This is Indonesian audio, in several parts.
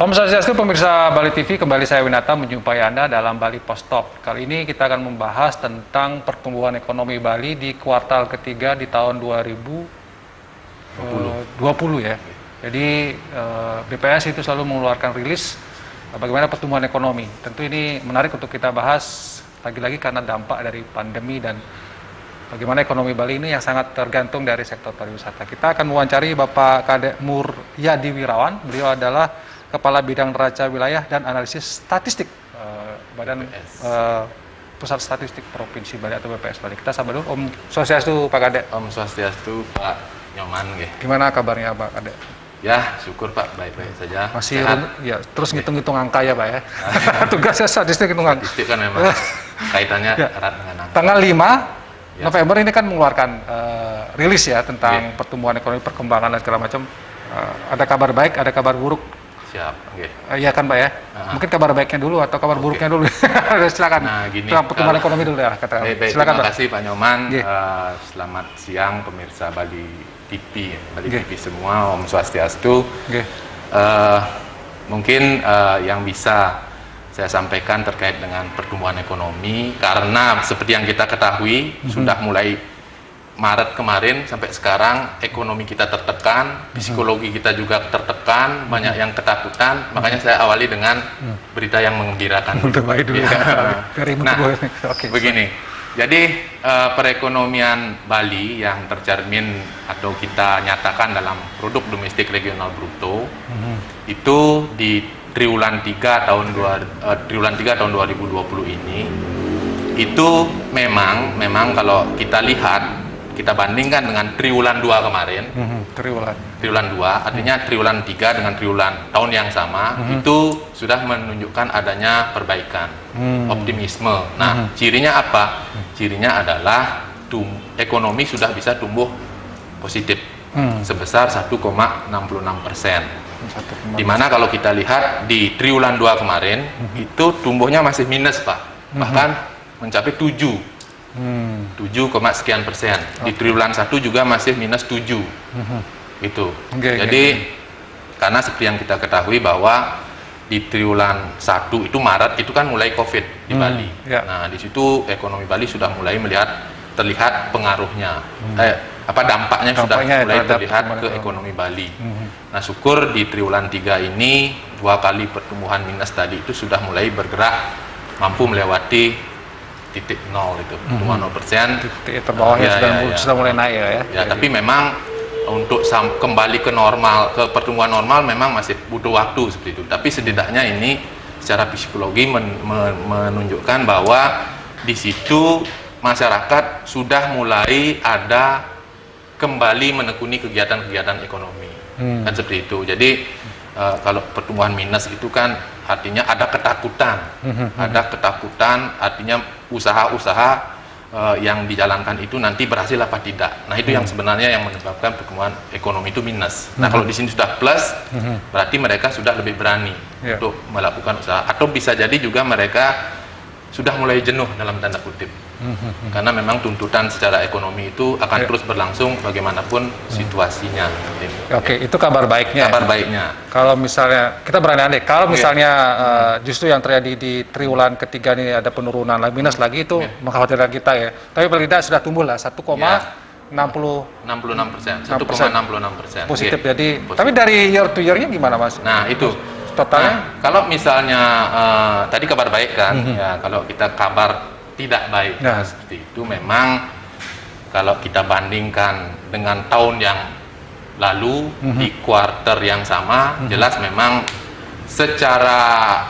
Om Swastiastu, pemirsa Bali TV, kembali saya Winata menjumpai Anda dalam Bali Post Talk. Kali ini kita akan membahas tentang pertumbuhan ekonomi Bali di kuartal ketiga di tahun 2020 ya. Jadi BPS itu selalu mengeluarkan rilis bagaimana pertumbuhan ekonomi. Tentu ini menarik untuk kita bahas lagi-lagi karena dampak dari pandemi dan bagaimana ekonomi Bali ini yang sangat tergantung dari sektor pariwisata. Kita akan mewawancari Bapak Kadek Muryadi Wirawan. Beliau adalah Kepala Bidang Neraca Wilayah dan Analisis Statistik Badan Pusat Statistik Provinsi Bali atau BPS Bali. Kita sabar dulu. Om Swastiastu Pak Kadek. Om Swastiastu Pak Nyoman. Gimana kabarnya Pak Kadek? Ya, syukur Pak, baik-baik saja. Masih ya, terus ngitung-ngitung angka ya Pak ya. Tugasnya statistik hitung angka. Statistik kan memang kaitannya erat dengan angka. Tanggal 5 November ini kan mengeluarkan rilis ya tentang pertumbuhan ekonomi, perkembangan dan segala macam. Ada kabar baik, ada kabar buruk. Siap. Iya kan Pak ya? Mungkin kabar baiknya dulu atau kabar buruknya dulu. Silakan. Nah, gini, pertumbuhan ekonomi dulu ya katakan. Baik, silakan terima kasih Pak Nyoman. Selamat siang pemirsa Bali TV, TV semua. Om Swastiastu. Mungkin yang bisa saya sampaikan terkait dengan pertumbuhan ekonomi, karena seperti yang kita ketahui sudah mulai Maret kemarin sampai sekarang ekonomi kita tertekan, psikologi kita juga tertekan, banyak yang ketakutan. Makanya saya awali dengan berita yang menggembirakan. Nah, begini. Jadi perekonomian Bali yang tercermin atau kita nyatakan dalam produk domestik regional bruto itu di triwulan 3 tahun 2020 ini itu memang kalau kita lihat, kita bandingkan dengan triwulan 2 kemarin, triwulan 2 artinya triwulan 3 dengan triwulan tahun yang sama itu sudah menunjukkan adanya perbaikan, optimisme. Nah, cirinya apa? Cirinya adalah ekonomi sudah bisa tumbuh positif sebesar 1,66%. Dimana kalau kita lihat di triwulan 2 kemarin itu tumbuhnya masih minus Pak, bahkan mencapai 7 sekian persen. Di triwulan 1 juga masih minus 7. Itu. Jadi karena seperti yang kita ketahui bahwa di triwulan 1 itu Maret itu kan mulai Covid di Bali. Nah, di situ ekonomi Bali sudah mulai terlihat pengaruhnya. Dampaknya sudah mulai terlihat ke ekonomi Bali. Nah, syukur di triwulan 3 ini 2 kali pertumbuhan minus tadi itu sudah mulai bergerak, mampu melewati titik 0 itu, cuma 0%. Titik terbawahnya sudah mulai naik ya. Tapi memang untuk kembali ke normal, ke pertumbuhan normal memang masih butuh waktu seperti itu. Tapi setidaknya ini secara psikologi menunjukkan bahwa di situ masyarakat sudah mulai ada kembali menekuni kegiatan-kegiatan ekonomi. Kan seperti itu. Jadi kalau pertumbuhan minus itu kan artinya ada ketakutan. Ada ketakutan artinya usaha-usaha yang dijalankan itu nanti berhasil apa tidak. Nah, itu yang sebenarnya yang menyebabkan pertumbuhan ekonomi itu minus. Nah, kalau di sini sudah plus, berarti mereka sudah lebih berani untuk melakukan usaha. Atau bisa jadi juga mereka sudah mulai jenuh dalam tanda kutip. Karena memang tuntutan secara ekonomi itu akan terus berlangsung bagaimanapun situasinya. Oke, itu kabar baiknya. Kabar baiknya. Kalau misalnya kita berandai-andai, kalau misalnya justru yang terjadi di triwulan ketiga ini ada penurunan lagi, minus lagi, itu mengkhawatirkan kita ya. Tapi paling tidak sudah tumbuh lah 1,66%. 1,66%. Positif. Jadi, tapi dari year to year-nya gimana Mas? Nah, itu totalnya. Nah, kalau misalnya tadi kabar baik kan, ya kalau kita kabar tidak baik seperti itu, memang kalau kita bandingkan dengan tahun yang lalu di kuartal yang sama, jelas memang secara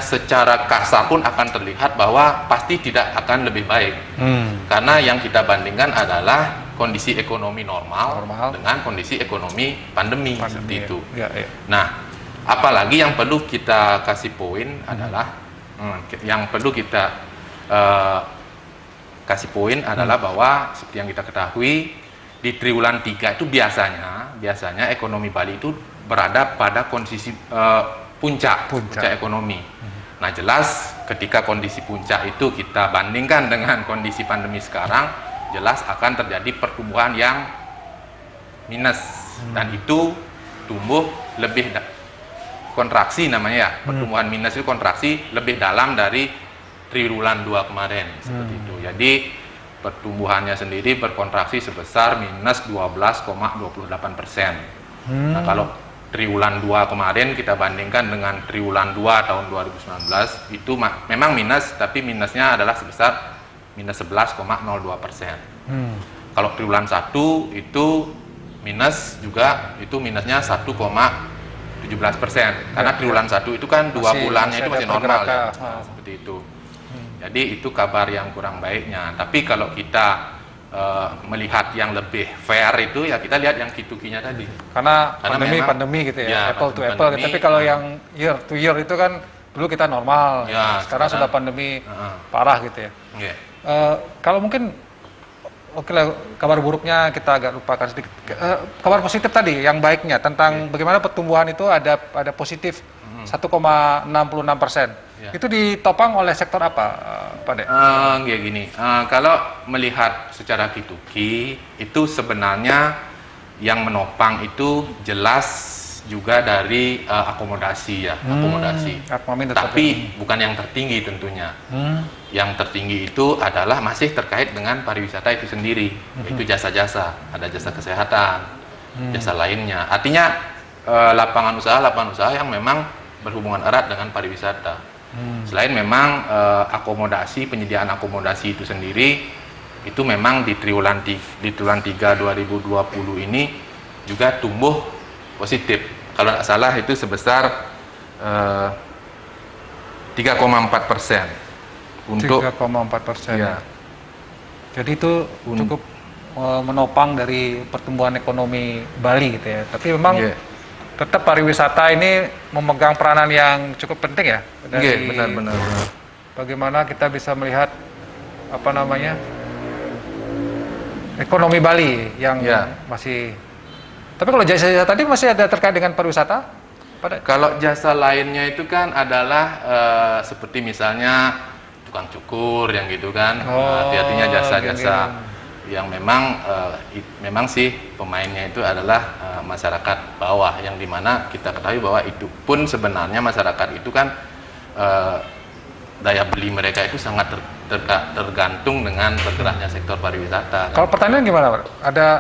secara kasar pun akan terlihat bahwa pasti tidak akan lebih baik. Karena yang kita bandingkan adalah kondisi ekonomi normal dengan kondisi ekonomi pandemi seperti itu. Nah, apalagi yang perlu kita kasih poin adalah bahwa seperti yang kita ketahui di triwulan 3 itu biasanya ekonomi Bali itu berada pada kondisi puncak ekonomi. Nah, jelas ketika kondisi puncak itu kita bandingkan dengan kondisi pandemi sekarang, jelas akan terjadi pertumbuhan yang minus dan itu tumbuh lebih kontraksi namanya ya. Pertumbuhan minus itu kontraksi lebih dalam dari triwulan 2 kemarin seperti itu. Jadi pertumbuhannya sendiri berkontraksi sebesar minus 12,28%. Nah, kalau triwulan 2 kemarin kita bandingkan dengan triwulan 2 tahun 2019 itu memang minus, tapi minusnya adalah sebesar minus 11,02%. Kalau triwulan 1 itu minus juga, itu minusnya 1,17%. Karena triwulan 1 itu kan 2 bulannya itu masih normal ya. Nah, seperti itu. Jadi itu kabar yang kurang baiknya. Tapi kalau kita melihat yang lebih fair itu ya kita lihat yang Q2Q-nya tadi. Karena pandemi gitu ya, apple to apple. Tapi kalau yang year to year itu kan dulu kita normal, ya, sekarang sudah pandemi parah gitu ya. Kalau mungkin oke lah, kabar buruknya kita agak lupakan sedikit. Kabar positif tadi, yang baiknya tentang bagaimana pertumbuhan itu ada positif 1,66%. Itu ditopang oleh sektor apa, Pak De? Gini, kalau melihat secara Q2Q itu sebenarnya yang menopang itu jelas juga dari akomodasi ya, akomodasi. Tapi bukan yang tertinggi tentunya. Yang tertinggi itu adalah masih terkait dengan pariwisata itu sendiri, yaitu jasa-jasa, ada jasa kesehatan, jasa lainnya. Artinya lapangan usaha yang memang berhubungan erat dengan pariwisata. Selain memang akomodasi, penyediaan akomodasi itu sendiri itu memang di triwulan 3 2020 ini juga tumbuh positif. Kalau tidak salah itu sebesar 3,4% untuk 3,4%. Ya. Jadi itu cukup menopang dari pertumbuhan ekonomi Bali gitu ya. Tapi memang tetap pariwisata ini memegang peranan yang cukup penting ya. Benar. Bagaimana kita bisa melihat ekonomi Bali yang masih. Tapi kalau jasa tadi masih ada terkait dengan pariwisata? Kalau jasa lainnya itu kan adalah seperti misalnya tukang cukur yang gitu kan. Artinya jasa-jasa yang memang sih pemainnya itu adalah masyarakat bawah, yang dimana kita ketahui bahwa itu pun sebenarnya masyarakat itu kan daya beli mereka itu sangat tergantung dengan bergeraknya sektor pariwisata. Kalau pertanian gimana, Pak? Ada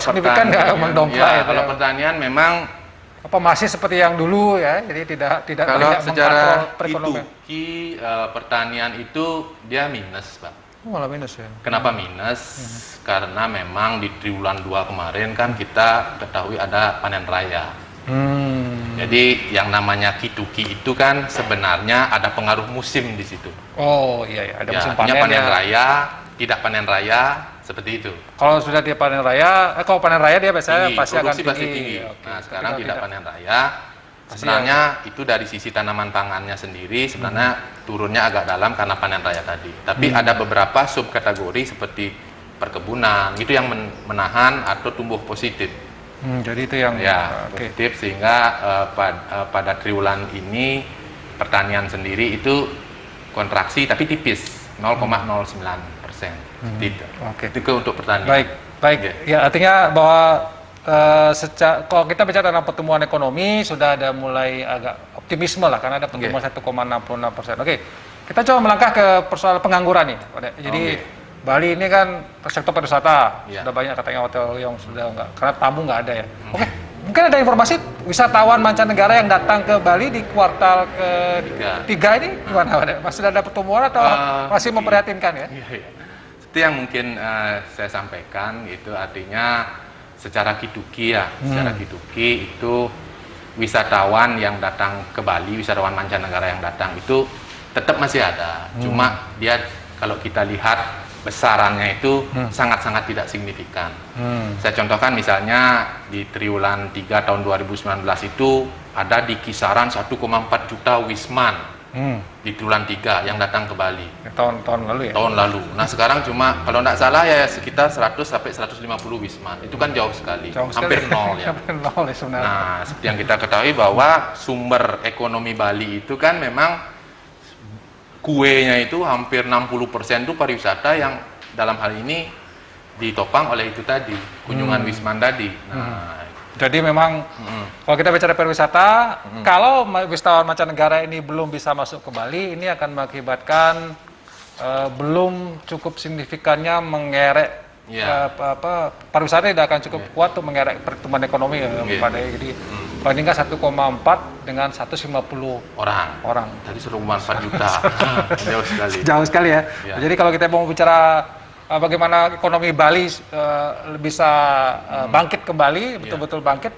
signifikan nggak mendongkrak? Kalau pertanian memang masih seperti yang dulu ya, jadi tidak kalau secara perekonomian. Pertanian itu dia minus, Pak. Malah minus ya. Kenapa minus? Karena memang di triwulan 2 kemarin kan kita ketahui ada panen raya. Jadi yang namanya Q2Q itu kan sebenarnya ada pengaruh musim di situ. Oh iya, ada musim panen raya, tidak panen raya, seperti itu. Kalau sudah dia panen raya, kalau panen raya dia biasanya pasti akan tinggi. Nah, sekarang tidak panen raya. Sebenarnya itu dari sisi tanaman pangannya sendiri sebenarnya turunnya agak dalam karena panen raya tadi. Tapi ada beberapa subkategori seperti perkebunan itu yang menahan atau tumbuh positif. Jadi itu yang positif sehingga pada triwulan ini pertanian sendiri itu kontraksi tapi tipis 0,09%. Itu untuk pertanian. Baik. Ya, artinya bahwa kalau kita bicara tentang pertumbuhan ekonomi sudah ada mulai agak optimisme lah karena ada pertumbuhan 1,66%. Oke, kita coba melangkah ke persoalan pengangguran nih, Pak De. Jadi Bali ini kan sektor pariwisata sudah banyak katanya hotel yang sudah enggak, karena tamu nggak ada ya. Oke, mungkin ada informasi wisatawan mancanegara yang datang ke Bali di kuartal ketiga ini gimana, Pak De? Masih ada pertumbuhan atau masih memprihatinkan ya? Itu yang mungkin saya sampaikan, itu artinya secara Q2Q ya, secara Q2Q itu wisatawan yang datang ke Bali, wisatawan mancanegara yang datang itu tetap masih ada. Cuma dia kalau kita lihat besarannya itu sangat-sangat tidak signifikan. Saya contohkan misalnya di triwulan 3 tahun 2019 itu ada di kisaran 1,4 juta wisman. Di triwulan 3 yang datang ke Bali. Tahun lalu ya? Tahun lalu. Nah sekarang cuma kalau tidak salah ya sekitar 100 sampai 150 wisman. Itu kan jauh sekali. Hampir nol ya. Hampir nol ya sebenarnya. Nah seperti yang kita ketahui bahwa sumber ekonomi Bali itu kan memang kuenya itu hampir 60% itu pariwisata yang dalam hal ini ditopang oleh itu tadi, kunjungan wisman tadi. Nah Jadi memang kalau kita bicara pariwisata, kalau wisatawan mancanegara ini belum bisa masuk ke Bali, ini akan mengakibatkan belum cukup signifikannya mengerek pariwisata tidak akan cukup kuat untuk mengerek pertumbuhan ekonomi pada jadi bandingkan 1,4 dengan 150 orang. Tadi 1,4 juta. Jauh sekali. Jauh sekali ya. Jadi kalau kita mau bicara bagaimana ekonomi Bali bisa bangkit kembali, betul-betul bangkit,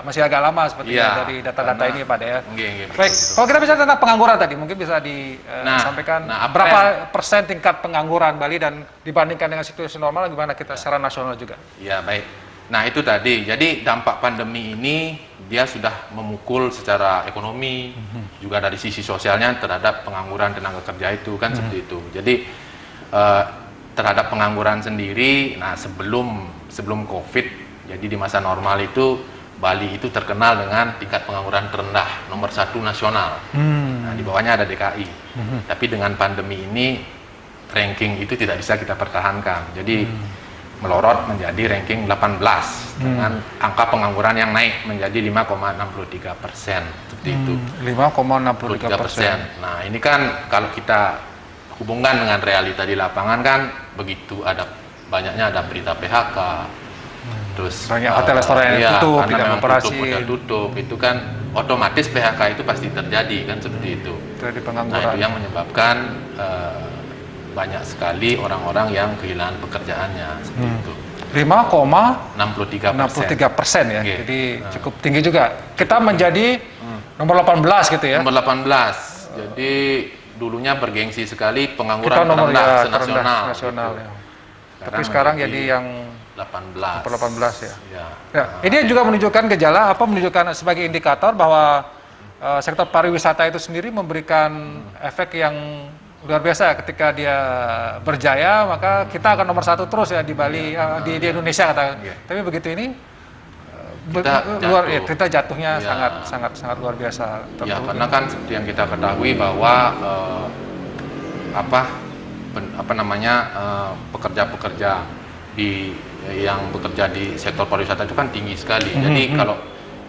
masih agak lama sepertinya dari data-data ini Pak ya. Baik, kalau kita bicara tentang pengangguran tadi, mungkin bisa disampaikan berapa persen tingkat pengangguran Bali dan dibandingkan dengan situasi normal, gimana kita secara nasional juga? Ya baik. Nah itu tadi, jadi dampak pandemi ini dia sudah memukul secara ekonomi, juga dari sisi sosialnya terhadap pengangguran tenaga kerja itu kan seperti itu. Jadi terhadap pengangguran sendiri, nah sebelum COVID, jadi di masa normal itu Bali itu terkenal dengan tingkat pengangguran terendah nomor 1 nasional. Nah di bawahnya ada DKI. Tapi dengan pandemi ini ranking itu tidak bisa kita pertahankan. Jadi melorot menjadi ranking 18 dengan angka pengangguran yang naik menjadi 5,63%, seperti itu. 5,63%. Nah ini kan kalau kita hubungkan dengan realita di lapangan kan begitu banyaknya ada berita PHK, terus banyak hotel restoran yang tutup, tidak beroperasi, tutup, itu kan otomatis PHK itu pasti terjadi kan seperti itu. Terjadi pengangguran. Nah itu yang menyebabkan banyak sekali orang-orang yang kehilangan pekerjaannya seperti itu. 5,63% ya. Jadi cukup tinggi juga. Kita menjadi nomor 18 gitu ya. Nomor 18. Jadi dulunya bergengsi sekali pengangguran terendah senasional. Gitu. Ya. Tapi sekarang jadi yang 18 ya. Ya. Ini juga menunjukkan gejala menunjukkan sebagai indikator bahwa sektor pariwisata itu sendiri memberikan efek yang luar biasa. Ketika dia berjaya, maka kita akan nomor 1 terus ya di Bali, di Indonesia katakan. Tapi begitu ini kita jatuhnya sangat luar biasa. Ya, karena kan seperti yang kita ketahui bahwa pekerja-pekerja yang bekerja di sektor pariwisata itu kan tinggi sekali. Jadi kalau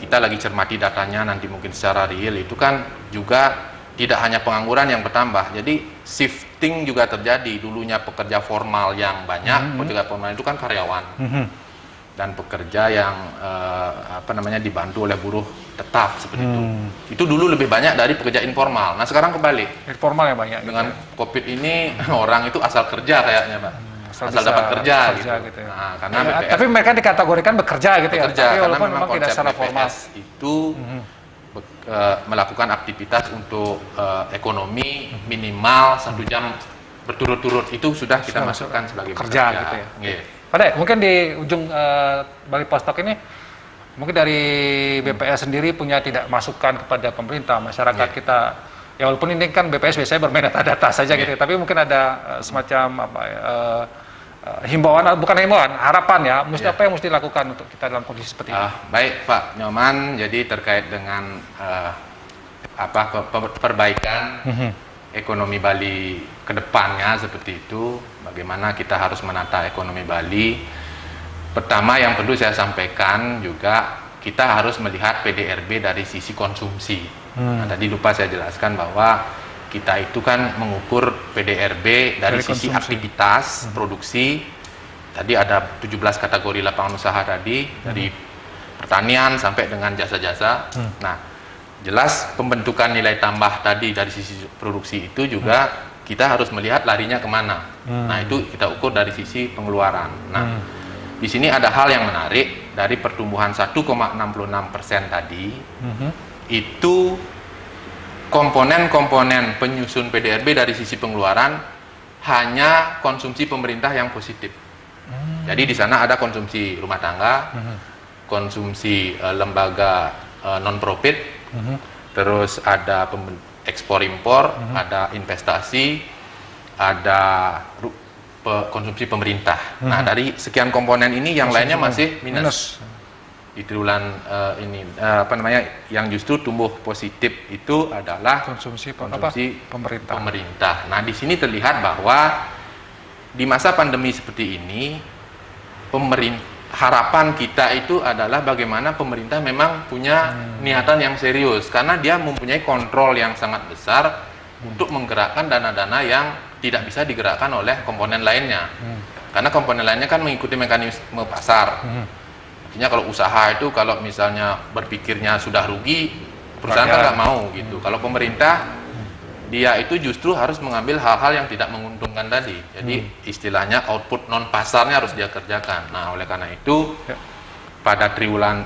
kita lagi cermati datanya nanti mungkin secara real itu kan juga tidak hanya pengangguran yang bertambah, jadi shifting juga terjadi. Dulunya pekerja formal yang banyak, pekerja formal itu kan karyawan, dan pekerja yang dibantu oleh buruh tetap seperti itu. Itu dulu lebih banyak dari pekerja informal. Nah sekarang kembali. Informal yang banyak. Dengan COVID ini orang itu asal kerja kayaknya, Pak. Asal dapat kerja gitu. Ya. Nah, karena tapi mereka dikategorikan bekerja gitu ya. Tapi karena walaupun memang tidak konsep secara formal itu melakukan aktivitas untuk ekonomi minimal 1 jam berturut-turut, itu sudah kita masukkan sebagai kerja gitu ya. Pada mungkin di ujung Bali Post-Talk ini mungkin dari BPS sendiri punya tidak masukan kepada pemerintah, masyarakat kita. Ya walaupun ini kan BPS biasanya bermain data-data saja gitu, tapi mungkin ada semacam himbauan, bukan himbauan, harapan ya, apa yang mesti dilakukan untuk kita dalam kondisi seperti ini? Baik Pak Nyoman, jadi terkait dengan perbaikan ekonomi Bali ke depannya seperti itu, bagaimana kita harus menata ekonomi Bali. Pertama yang perlu saya sampaikan juga, kita harus melihat PDRB dari sisi konsumsi. Nah, tadi lupa saya jelaskan bahwa kita itu kan mengukur PDRB dari sisi konsumsi, aktivitas produksi. Tadi ada 17 kategori lapangan usaha tadi, dari pertanian sampai dengan jasa-jasa. Nah, jelas pembentukan nilai tambah tadi dari sisi produksi itu juga kita harus melihat larinya kemana. Nah, itu kita ukur dari sisi pengeluaran. Nah, di sini ada hal yang menarik, dari pertumbuhan 1,66% tadi, itu komponen-komponen penyusun PDRB dari sisi pengeluaran hanya konsumsi pemerintah yang positif. Jadi di sana ada konsumsi rumah tangga, konsumsi lembaga non-profit, terus ada ekspor-impor, ada investasi, ada konsumsi pemerintah. Nah dari sekian komponen ini yang lainnya masih minus. Di bulan ini yang justru tumbuh positif itu adalah konsumsi pemerintah. Nah di sini terlihat bahwa di masa pandemi seperti ini harapan kita itu adalah bagaimana pemerintah memang punya niatan yang serius, karena dia mempunyai kontrol yang sangat besar untuk menggerakkan dana-dana yang tidak bisa digerakkan oleh komponen lainnya. Karena komponen lainnya kan mengikuti mekanisme pasar. Artinya kalau usaha itu kalau misalnya berpikirnya sudah rugi, perusahaan kan nggak mau gitu. Kalau pemerintah, dia itu justru harus mengambil hal-hal yang tidak menguntungkan tadi. Jadi istilahnya output non pasarnya harus dia kerjakan. Nah, oleh karena itu pada triwulan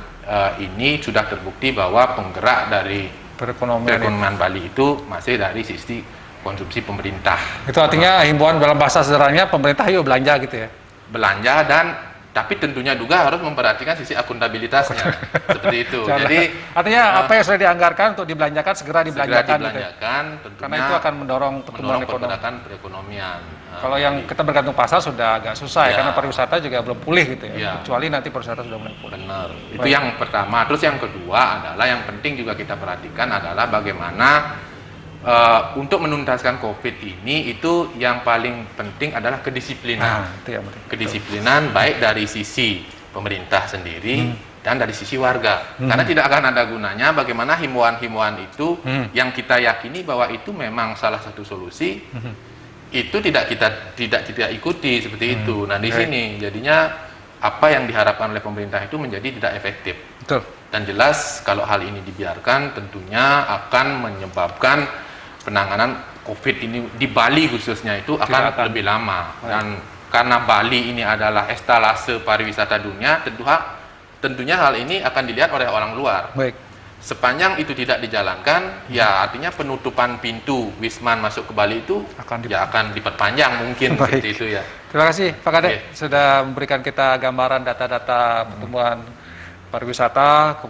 ini sudah terbukti bahwa penggerak dari perekonomian Bali itu masih dari sisi konsumsi pemerintah. Itu artinya himbauan dalam bahasa sederhananya pemerintah yuk belanja gitu ya. Belanja, dan tapi tentunya juga harus memperhatikan sisi akuntabilitasnya. Seperti itu. Jadi artinya apa yang sudah dianggarkan untuk dibelanjakan segera dibelanjakan, gitu. Tentunya, karena itu akan mendorong pertumbuhan pergerakan perekonomian. Kalau yang kita bergantung pasar sudah agak susah ya, karena pariwisata juga belum pulih gitu ya. Ya. Kecuali nanti pariwisata sudah mulai pulih. Benar. Itu yang pertama. Terus yang kedua adalah yang penting juga kita perhatikan adalah bagaimana untuk menuntaskan COVID ini, itu yang paling penting adalah kedisiplinan. Itu yang penting. Kedisiplinan baik dari sisi pemerintah sendiri dan dari sisi warga. Karena tidak akan ada gunanya bagaimana himbauan-himbauan itu yang kita yakini bahwa itu memang salah satu solusi, itu tidak kita ikuti seperti itu. Nah, di sini jadinya apa yang diharapkan oleh pemerintah itu menjadi tidak efektif. Betul. Dan jelas kalau hal ini dibiarkan tentunya akan menyebabkan penanganan COVID ini di Bali khususnya itu akan lebih lama. Dan karena Bali ini adalah etalase pariwisata dunia, tentunya hal ini akan dilihat oleh orang luar. Baik. Sepanjang itu tidak dijalankan, ya artinya penutupan pintu Wisman masuk ke Bali itu akan diperpanjang mungkin. Seperti itu ya. Terima kasih Pak Kadek sudah memberikan kita gambaran data-data pertumbuhan pariwisata,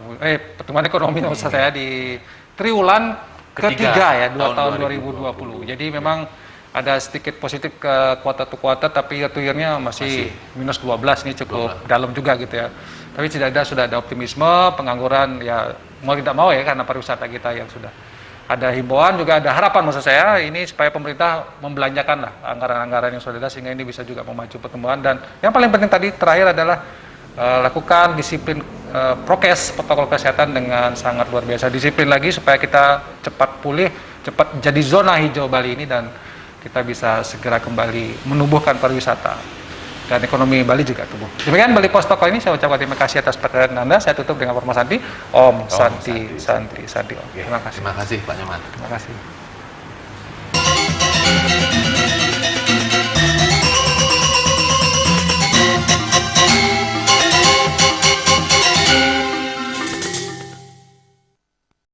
pertumbuhan ekonomi maksud saya di triwulan ketiga ya, tahun 2020. Jadi memang ada sedikit positif ke kuartal to kuartal, tapi year-to-year-nya masih minus 12, ini cukup dalam juga gitu ya. Tapi sudah ada optimisme, pengangguran ya mau tidak mau ya, karena pariwisata kita yang sudah ada himbauan, juga ada harapan maksud saya ini supaya pemerintah membelanjakan lah anggaran-anggaran yang sudah ada, sehingga ini bisa juga memacu pertumbuhan. Dan yang paling penting tadi terakhir adalah lakukan disiplin prokes, protokol kesehatan dengan sangat luar biasa. Disiplin lagi supaya kita cepat pulih, cepat jadi zona hijau Bali ini, dan kita bisa segera kembali menumbuhkan pariwisata dan ekonomi Bali juga tumbuh. Demikian Bali Post Talk ini, saya ucapkan terima kasih atas perhatian Anda. Saya tutup dengan Forma Santi. Om Santi Santi Santi Om. Terima kasih Pak Nyoman. Terima kasih.